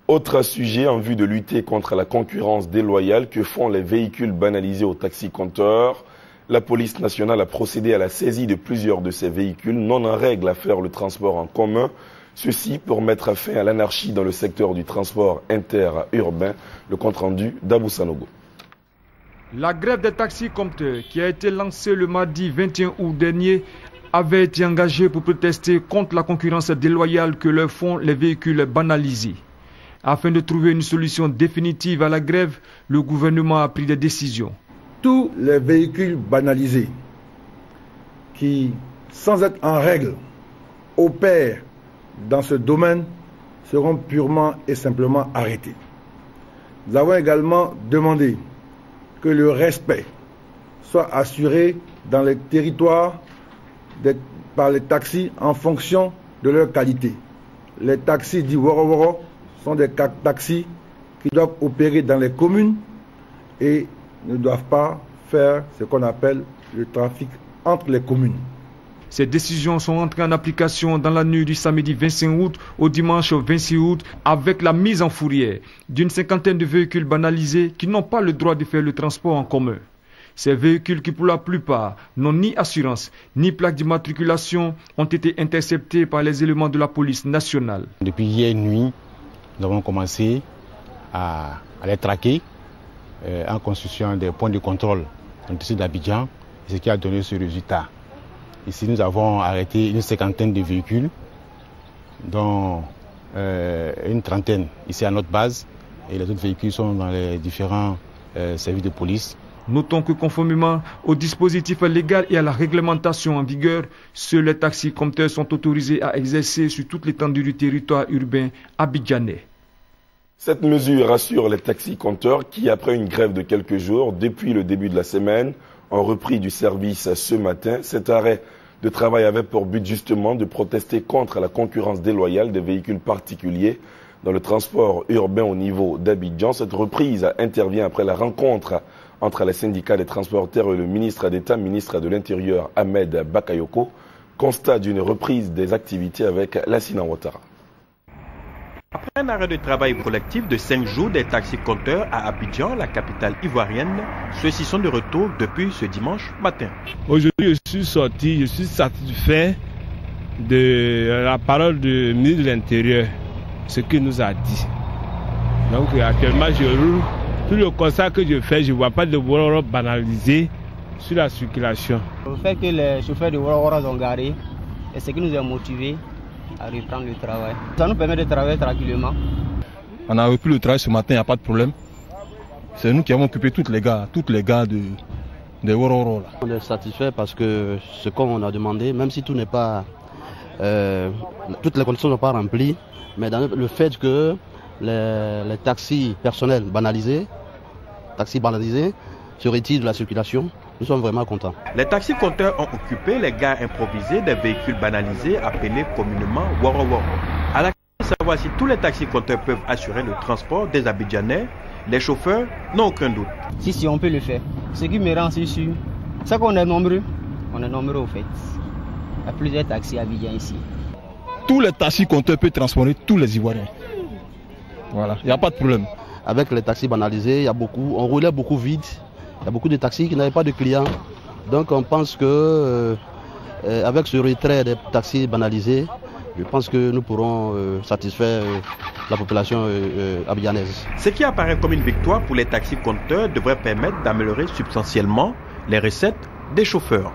Autre sujet en vue de lutter contre la concurrence déloyale que font les véhicules banalisés aux taxis-compteurs. La police nationale a procédé à la saisie de plusieurs de ces véhicules non en règle à faire le transport en commun. Ceci pour mettre fin à l'anarchie dans le secteur du transport interurbain. Le compte-rendu d'Abou Sanogo. La grève des taxis-compteurs qui a été lancée le mardi 21 août dernier avait été engagée pour protester contre la concurrence déloyale que leur font les véhicules banalisés. Afin de trouver une solution définitive à la grève, le gouvernement a pris des décisions. Tous les véhicules banalisés qui, sans être en règle, opèrent dans ce domaine seront purement et simplement arrêtés. Nous avons également demandé que le respect soit assuré dans les territoires par les taxis en fonction de leur qualité. Les taxis dits Woro-Woro sont des taxis qui doivent opérer dans les communes et ne doivent pas faire ce qu'on appelle le trafic entre les communes. Ces décisions sont entrées en application dans la nuit du samedi 25 août au dimanche 26 août avec la mise en fourrière d'une cinquantaine de véhicules banalisés qui n'ont pas le droit de faire le transport en commun. Ces véhicules qui pour la plupart n'ont ni assurance ni plaque d'immatriculation ont été interceptés par les éléments de la police nationale. Depuis hier nuit, nous avons commencé à les traquer en constituant des points de contrôle dans le district d'Abidjan, ce qui a donné ce résultat. Ici, nous avons arrêté une cinquantaine de véhicules, dont une trentaine ici à notre base, et les autres véhicules sont dans les différents services de police. Notons que conformément au dispositif légal et à la réglementation en vigueur, seuls les taxis-compteurs sont autorisés à exercer sur toute l'étendue du territoire urbain abidjanais. Cette mesure rassure les taxis-compteurs qui, après une grève de quelques jours, depuis le début de la semaine, ont repris du service ce matin. Cet arrêt de travail avait pour but justement de protester contre la concurrence déloyale des véhicules particuliers dans le transport urbain au niveau d'Abidjan. Cette reprise intervient après la rencontre entre les syndicats des transporteurs et le ministre d'État, ministre de l'Intérieur Ahmed Bakayoko, constat d'une reprise des activités avec Lassina Ouattara. Après un arrêt de travail collectif de 5 jours des taxis-compteurs à Abidjan, la capitale ivoirienne, ceux-ci sont de retour depuis ce dimanche matin. Aujourd'hui, je suis sorti, je suis satisfait de la parole du ministre de l'Intérieur, ce qu'il nous a dit. Donc actuellement, je roule. Tout le constat que je fais, je ne vois pas de Woro banalisé sur la circulation. Le fait que les chauffeurs de Woro sont garés, c'est ce qui nous a motivés à reprendre le travail. Ça nous permet de travailler tranquillement. On a repris le travail ce matin, il n'y a pas de problème. C'est nous qui avons occupé tous les gars de Woro. On est satisfait parce que ce qu'on a demandé, même si tout n'est pas, toutes les conditions ne sont pas remplies, mais dans le fait que les taxis personnels banalisés se retirent de la circulation, nous sommes vraiment contents. Les taxis-compteurs ont occupé les gares improvisées des véhicules banalisés appelés communément Woro-Woro. À la question de savoir si tous les taxis-compteurs peuvent assurer le transport des Abidjanais, les chauffeurs n'ont aucun doute. Si on peut le faire. Ce qui me rend si sûr, c'est qu'on est nombreux. On est nombreux au fait. Il y a plusieurs taxis à Abidjan ici. Tous les taxis-compteurs peuvent transporter tous les Ivoiriens. Voilà, il n'y a pas de problème. Avec les taxis banalisés, on roulait beaucoup vite. Il y a beaucoup de taxis qui n'avaient pas de clients. Donc on pense que avec ce retrait des taxis banalisés, je pense que nous pourrons satisfaire la population abidjanaise. Ce qui apparaît comme une victoire pour les taxis-compteurs devrait permettre d'améliorer substantiellement les recettes des chauffeurs.